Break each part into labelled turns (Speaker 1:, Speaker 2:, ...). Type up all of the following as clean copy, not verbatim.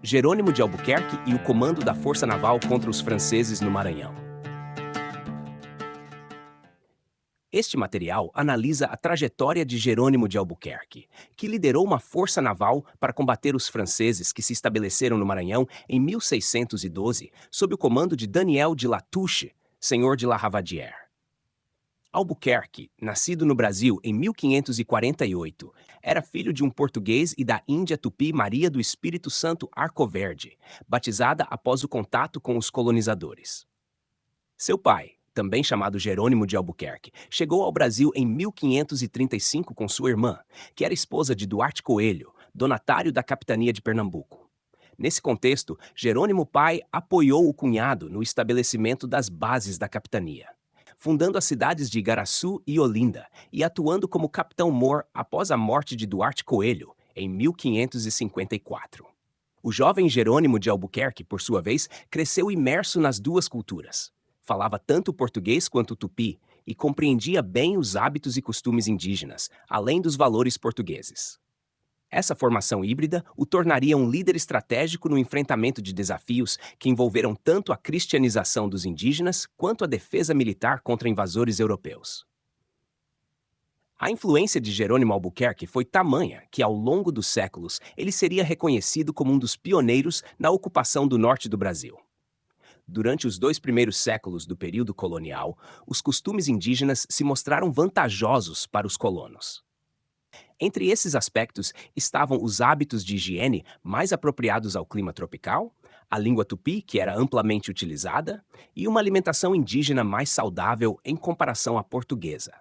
Speaker 1: Jerônimo de Albuquerque e o comando da Força Naval contra os franceses no Maranhão. Este material analisa a trajetória de Jerônimo de Albuquerque, que liderou uma força naval para combater os franceses que se estabeleceram no Maranhão em 1612, sob o comando de Daniel de Latouche, senhor de La Ravadière. Albuquerque, nascido no Brasil em 1548, era filho de um português e da índia tupi Maria do Espírito Santo Arcoverde, batizada após o contato com os colonizadores. Seu pai, também chamado Jerônimo de Albuquerque, chegou ao Brasil em 1535 com sua irmã, que era esposa de Duarte Coelho, donatário da capitania de Pernambuco. Nesse contexto, Jerônimo pai apoiou o cunhado no estabelecimento das bases da capitania, fundando as cidades de Igaraçu e Olinda e atuando como capitão-mor após a morte de Duarte Coelho, em 1554. O jovem Jerônimo de Albuquerque, por sua vez, cresceu imerso nas duas culturas. Falava tanto português quanto tupi e compreendia bem os hábitos e costumes indígenas, além dos valores portugueses. Essa formação híbrida o tornaria um líder estratégico no enfrentamento de desafios que envolveram tanto a cristianização dos indígenas quanto a defesa militar contra invasores europeus. A influência de Jerônimo Albuquerque foi tamanha que, ao longo dos séculos, ele seria reconhecido como um dos pioneiros na ocupação do norte do Brasil. Durante os 2 primeiros séculos do período colonial, os costumes indígenas se mostraram vantajosos para os colonos. Entre esses aspectos estavam os hábitos de higiene mais apropriados ao clima tropical, a língua tupi, que era amplamente utilizada, e uma alimentação indígena mais saudável em comparação à portuguesa.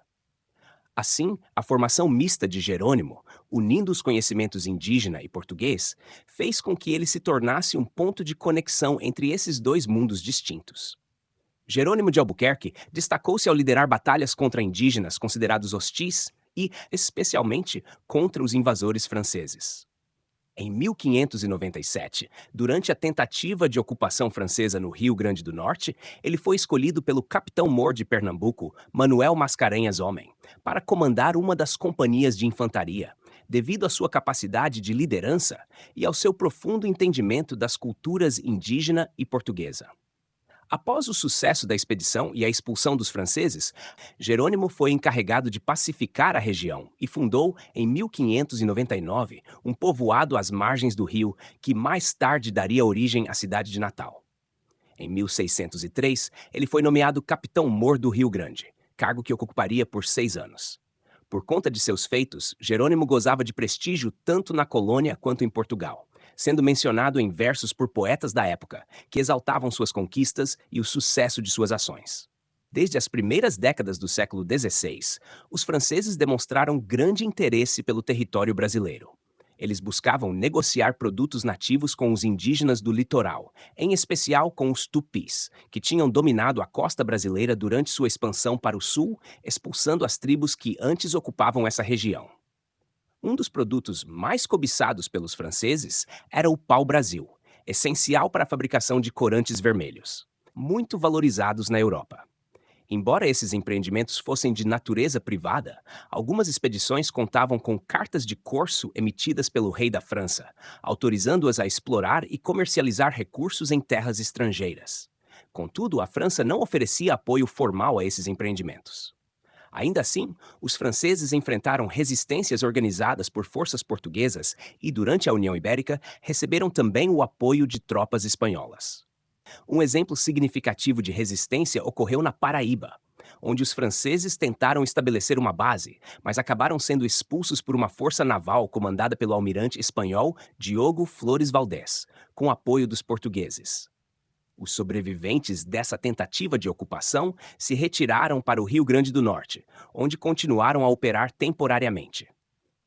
Speaker 1: Assim, a formação mista de Jerônimo, unindo os conhecimentos indígena e português, fez com que ele se tornasse um ponto de conexão entre esses dois mundos distintos. Jerônimo de Albuquerque destacou-se ao liderar batalhas contra indígenas considerados hostis e, especialmente, contra os invasores franceses. Em 1597, durante a tentativa de ocupação francesa no Rio Grande do Norte, ele foi escolhido pelo capitão-mor de Pernambuco, Manuel Mascarenhas Homem, para comandar uma das companhias de infantaria, devido à sua capacidade de liderança e ao seu profundo entendimento das culturas indígena e portuguesa. Após o sucesso da expedição e a expulsão dos franceses, Jerônimo foi encarregado de pacificar a região e fundou, em 1599, um povoado às margens do rio, que mais tarde daria origem à cidade de Natal. Em 1603, ele foi nomeado capitão-mor do Rio Grande, cargo que ocuparia por 6 anos. Por conta de seus feitos, Jerônimo gozava de prestígio tanto na colônia quanto em Portugal, sendo mencionado em versos por poetas da época, que exaltavam suas conquistas e o sucesso de suas ações. Desde as primeiras décadas do século XVI, os franceses demonstraram grande interesse pelo território brasileiro. Eles buscavam negociar produtos nativos com os indígenas do litoral, em especial com os tupis, que tinham dominado a costa brasileira durante sua expansão para o sul, expulsando as tribos que antes ocupavam essa região. Um dos produtos mais cobiçados pelos franceses era o pau-brasil, essencial para a fabricação de corantes vermelhos, muito valorizados na Europa. Embora esses empreendimentos fossem de natureza privada, algumas expedições contavam com cartas de corso emitidas pelo rei da França, autorizando-as a explorar e comercializar recursos em terras estrangeiras. Contudo, a França não oferecia apoio formal a esses empreendimentos. Ainda assim, os franceses enfrentaram resistências organizadas por forças portuguesas e, durante a União Ibérica, receberam também o apoio de tropas espanholas. Um exemplo significativo de resistência ocorreu na Paraíba, onde os franceses tentaram estabelecer uma base, mas acabaram sendo expulsos por uma força naval comandada pelo almirante espanhol Diogo Flores Valdés, com apoio dos portugueses. Os sobreviventes dessa tentativa de ocupação se retiraram para o Rio Grande do Norte, onde continuaram a operar temporariamente.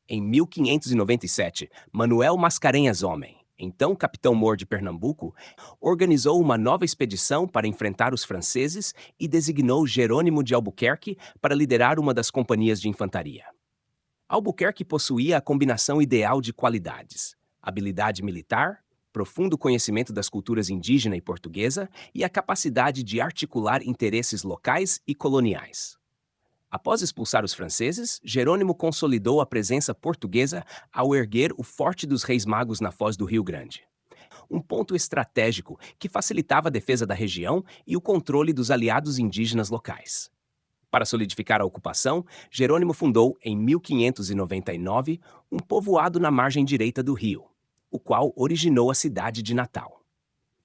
Speaker 1: Em 1597, Manuel Mascarenhas Homem, então capitão-mor de Pernambuco, organizou uma nova expedição para enfrentar os franceses e designou Jerônimo de Albuquerque para liderar uma das companhias de infantaria. Albuquerque possuía a combinação ideal de qualidades: habilidade militar, profundo conhecimento das culturas indígena e portuguesa e a capacidade de articular interesses locais e coloniais. Após expulsar os franceses, Jerônimo consolidou a presença portuguesa ao erguer o Forte dos Reis Magos na Foz do Rio Grande. um ponto estratégico que facilitava a defesa da região e o controle dos aliados indígenas locais. Para solidificar a ocupação, Jerônimo fundou, em 1599, um povoado na margem direita do rio, o qual originou a cidade de Natal.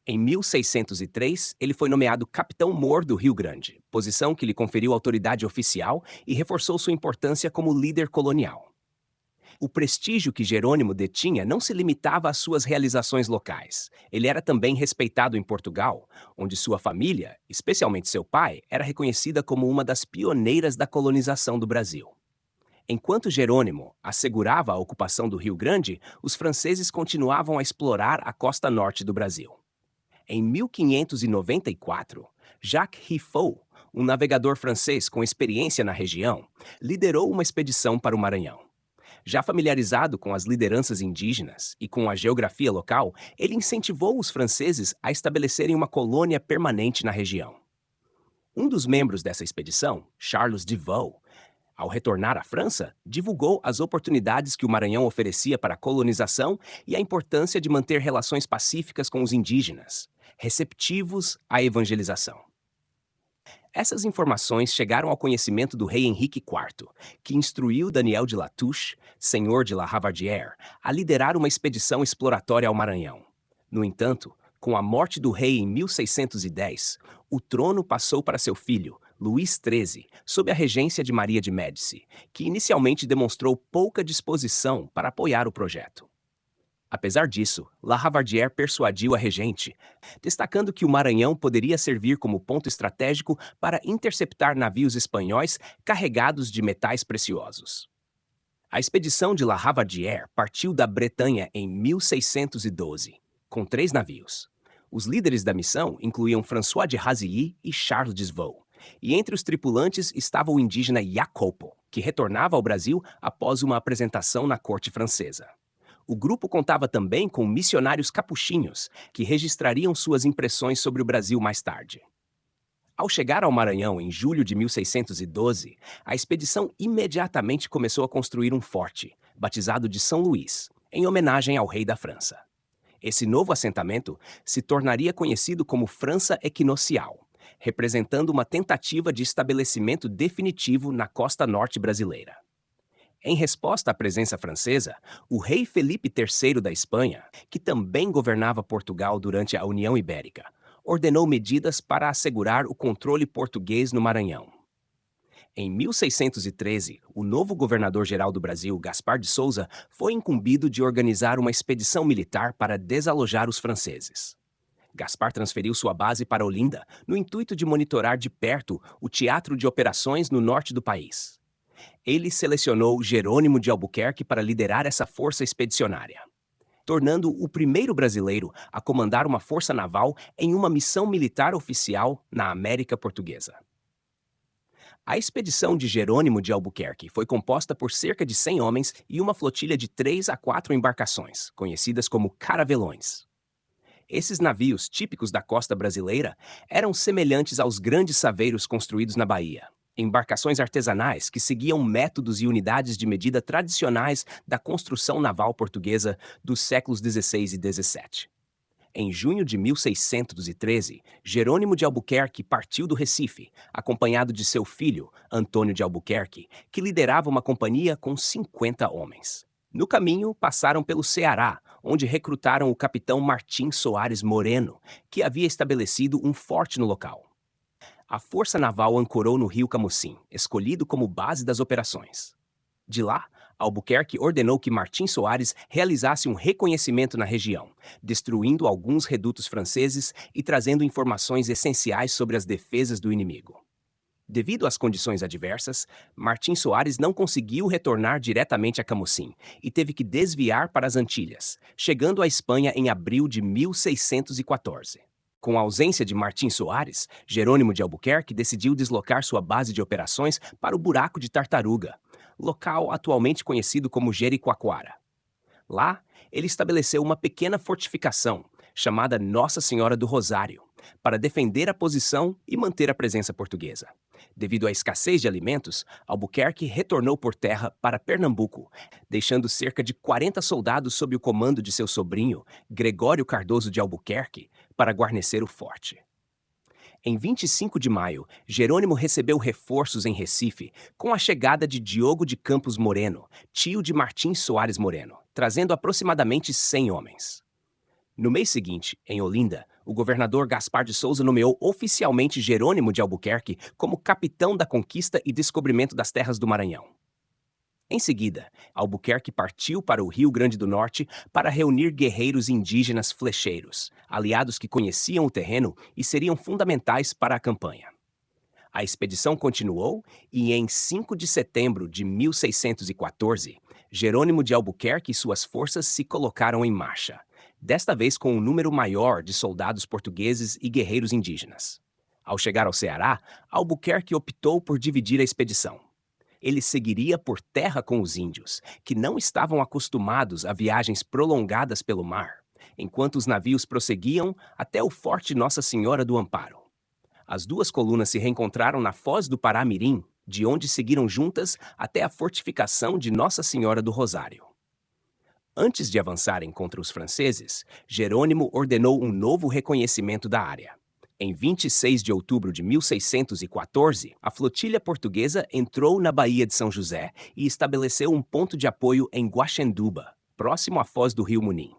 Speaker 1: Em 1603, ele foi nomeado capitão-mor do Rio Grande, posição que lhe conferiu autoridade oficial e reforçou sua importância como líder colonial. O prestígio que Jerônimo detinha não se limitava às suas realizações locais. Ele era também respeitado em Portugal, onde sua família, especialmente seu pai, era reconhecida como uma das pioneiras da colonização do Brasil. Enquanto Jerônimo assegurava a ocupação do Rio Grande, os franceses continuavam a explorar a costa norte do Brasil. Em 1594, Jacques Rifaud, um navegador francês com experiência na região, liderou uma expedição para o Maranhão. Já familiarizado com as lideranças indígenas e com a geografia local, ele incentivou os franceses a estabelecerem uma colônia permanente na região. Um dos membros dessa expedição, Charles de Vaux, ao retornar à França, divulgou as oportunidades que o Maranhão oferecia para a colonização e a importância de manter relações pacíficas com os indígenas, receptivos à evangelização. Essas informações chegaram ao conhecimento do rei Henrique IV, que instruiu Daniel de Latouche, senhor de La Ravardère, a liderar uma expedição exploratória ao Maranhão. No entanto, com a morte do rei em 1610, o trono passou para seu filho, Luís XIII, sob a regência de Maria de Médici, que inicialmente demonstrou pouca disposição para apoiar o projeto. Apesar disso, La Ravardère persuadiu a regente, destacando que o Maranhão poderia servir como ponto estratégico para interceptar navios espanhóis carregados de metais preciosos. A expedição de La Ravardère partiu da Bretanha em 1612, com 3 navios. Os líderes da missão incluíam François de Razilly e Charles de Vaux, e entre os tripulantes estava o indígena Jacopo, que retornava ao Brasil após uma apresentação na corte francesa. O grupo contava também com missionários capuchinhos, que registrariam suas impressões sobre o Brasil mais tarde. Ao chegar ao Maranhão em julho de 1612, a expedição imediatamente começou a construir um forte, batizado de São Luís, em homenagem ao rei da França. Esse novo assentamento se tornaria conhecido como França Equinocial, representando uma tentativa de estabelecimento definitivo na costa norte brasileira. Em resposta à presença francesa, o rei Felipe III da Espanha, que também governava Portugal durante a União Ibérica, ordenou medidas para assegurar o controle português no Maranhão. Em 1613, o novo governador-geral do Brasil, Gaspar de Souza, foi incumbido de organizar uma expedição militar para desalojar os franceses. Gaspar transferiu sua base para Olinda, no intuito de monitorar de perto o teatro de operações no norte do país. Ele selecionou Jerônimo de Albuquerque para liderar essa força expedicionária, tornando o primeiro brasileiro a comandar uma força naval em uma missão militar oficial na América Portuguesa. A expedição de Jerônimo de Albuquerque foi composta por cerca de 100 homens e uma flotilha de 3 a 4 embarcações, conhecidas como caravelões. Esses navios típicos da costa brasileira eram semelhantes aos grandes saveiros construídos na Bahia, embarcações artesanais que seguiam métodos e unidades de medida tradicionais da construção naval portuguesa dos séculos XVI e XVII. Em junho de 1613, Jerônimo de Albuquerque partiu do Recife, acompanhado de seu filho, Antônio de Albuquerque, que liderava uma companhia com 50 homens. No caminho, passaram pelo Ceará, onde recrutaram o capitão Martim Soares Moreno, que havia estabelecido um forte no local. A força naval ancorou no rio Camucim, escolhido como base das operações. De lá, Albuquerque ordenou que Martim Soares realizasse um reconhecimento na região, destruindo alguns redutos franceses e trazendo informações essenciais sobre as defesas do inimigo. Devido às condições adversas, Martim Soares não conseguiu retornar diretamente a Camucim e teve que desviar para as Antilhas, chegando à Espanha em abril de 1614. Com a ausência de Martim Soares, Jerônimo de Albuquerque decidiu deslocar sua base de operações para o Buraco de Tartaruga, local atualmente conhecido como Jericoacoara. Lá, ele estabeleceu uma pequena fortificação, chamada Nossa Senhora do Rosário, para defender a posição e manter a presença portuguesa. Devido à escassez de alimentos, Albuquerque retornou por terra para Pernambuco, deixando cerca de 40 soldados sob o comando de seu sobrinho, Gregório Cardoso de Albuquerque, para guarnecer o forte. Em 25 de maio, Jerônimo recebeu reforços em Recife com a chegada de Diogo de Campos Moreno, tio de Martins Soares Moreno, trazendo aproximadamente 100 homens. No mês seguinte, em Olinda, o governador Gaspar de Souza nomeou oficialmente Jerônimo de Albuquerque como capitão da conquista e descobrimento das terras do Maranhão. Em seguida, Albuquerque partiu para o Rio Grande do Norte para reunir guerreiros indígenas flecheiros, aliados que conheciam o terreno e seriam fundamentais para a campanha. A expedição continuou e, em 5 de setembro de 1614, Jerônimo de Albuquerque e suas forças se colocaram em marcha, desta vez com um número maior de soldados portugueses e guerreiros indígenas. Ao chegar ao Ceará, Albuquerque optou por dividir a expedição. Ele seguiria por terra com os índios, que não estavam acostumados a viagens prolongadas pelo mar, enquanto os navios prosseguiam até o Forte Nossa Senhora do Amparo. As duas colunas se reencontraram na Foz do Pará-Mirim, de onde seguiram juntas até a fortificação de Nossa Senhora do Rosário. Antes de avançarem contra os franceses, Jerônimo ordenou um novo reconhecimento da área. Em 26 de outubro de 1614, a flotilha portuguesa entrou na Baía de São José e estabeleceu um ponto de apoio em Guaxenduba, próximo à foz do rio Munim.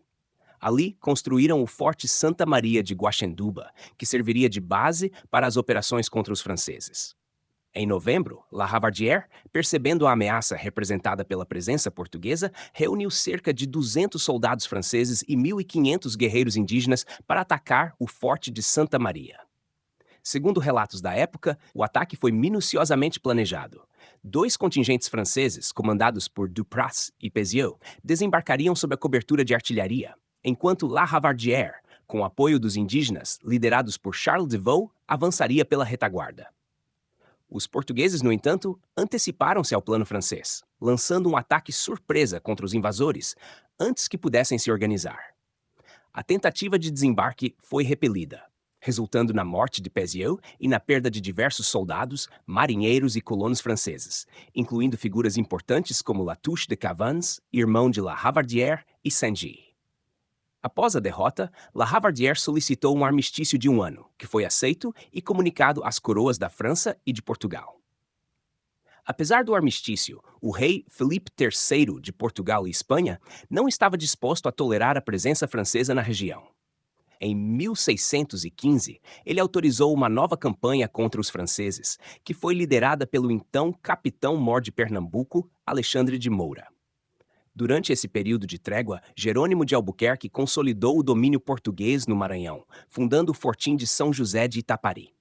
Speaker 1: Ali, construíram o Forte Santa Maria de Guaxenduba, que serviria de base para as operações contra os franceses. Em novembro, La Ravardire, percebendo a ameaça representada pela presença portuguesa, reuniu cerca de 200 soldados franceses e 1.500 guerreiros indígenas para atacar o Forte de Santa Maria. Segundo relatos da época, o ataque foi minuciosamente planejado. 2 contingentes franceses, comandados por Dupras e Peziot, desembarcariam sob a cobertura de artilharia, enquanto La Ravardire, com apoio dos indígenas, liderados por Charles de Vaux, avançaria pela retaguarda. Os portugueses, no entanto, anteciparam-se ao plano francês, lançando um ataque surpresa contra os invasores antes que pudessem se organizar. A tentativa de desembarque foi repelida, resultando na morte de Peziot e na perda de diversos soldados, marinheiros e colonos franceses, incluindo figuras importantes como Latouche de Cavannes, irmão de La Ravardire, e Saint-Gy. Após a derrota, La Ravardire solicitou um armistício de 1 ano, que foi aceito e comunicado às coroas da França e de Portugal. Apesar do armistício, o rei Felipe III de Portugal e Espanha não estava disposto a tolerar a presença francesa na região. Em 1615, ele autorizou uma nova campanha contra os franceses, que foi liderada pelo então capitão-mor de Pernambuco, Alexandre de Moura. Durante esse período de trégua, Jerônimo de Albuquerque consolidou o domínio português no Maranhão, fundando o fortim de São José de Itapari.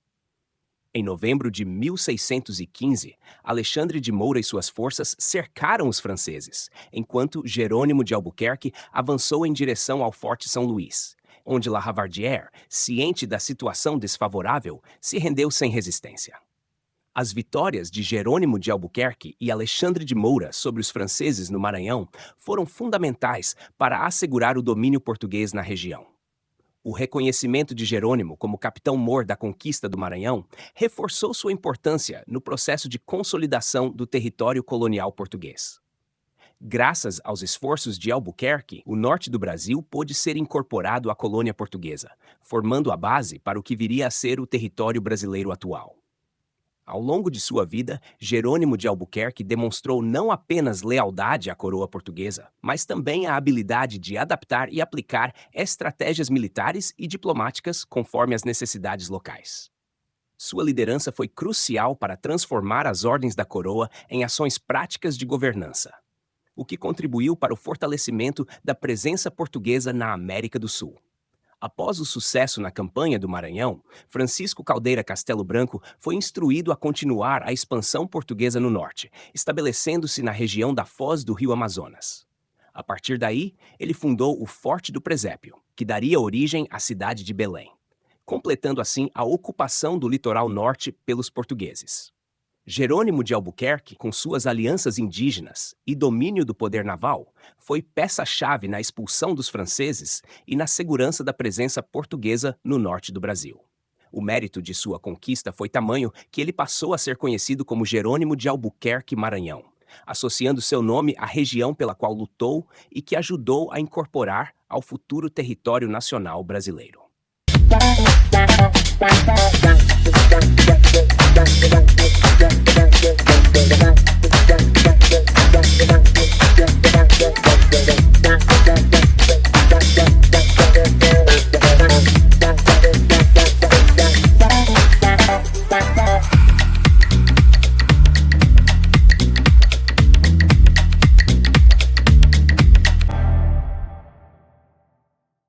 Speaker 1: Em novembro de 1615, Alexandre de Moura e suas forças cercaram os franceses, enquanto Jerônimo de Albuquerque avançou em direção ao Forte São Luís, onde La Ravardire, ciente da situação desfavorável, se rendeu sem resistência. As vitórias de Jerônimo de Albuquerque e Alexandre de Moura sobre os franceses no Maranhão foram fundamentais para assegurar o domínio português na região. O reconhecimento de Jerônimo como capitão-mor da conquista do Maranhão reforçou sua importância no processo de consolidação do território colonial português. Graças aos esforços de Albuquerque, o norte do Brasil pôde ser incorporado à colônia portuguesa, formando a base para o que viria a ser o território brasileiro atual. Ao longo de sua vida, Jerônimo de Albuquerque demonstrou não apenas lealdade à coroa portuguesa, mas também a habilidade de adaptar e aplicar estratégias militares e diplomáticas conforme as necessidades locais. Sua liderança foi crucial para transformar as ordens da coroa em ações práticas de governança, o que contribuiu para o fortalecimento da presença portuguesa na América do Sul. Após o sucesso na campanha do Maranhão, Francisco Caldeira Castelo Branco foi instruído a continuar a expansão portuguesa no norte, estabelecendo-se na região da foz do rio Amazonas. A partir daí, ele fundou o Forte do Presépio, que daria origem à cidade de Belém, completando assim a ocupação do litoral norte pelos portugueses. Jerônimo de Albuquerque, com suas alianças indígenas e domínio do poder naval, foi peça-chave na expulsão dos franceses e na segurança da presença portuguesa no norte do Brasil. O mérito de sua conquista foi tamanho que ele passou a ser conhecido como Jerônimo de Albuquerque Maranhão, associando seu nome à região pela qual lutou e que ajudou a incorporar ao futuro território nacional brasileiro.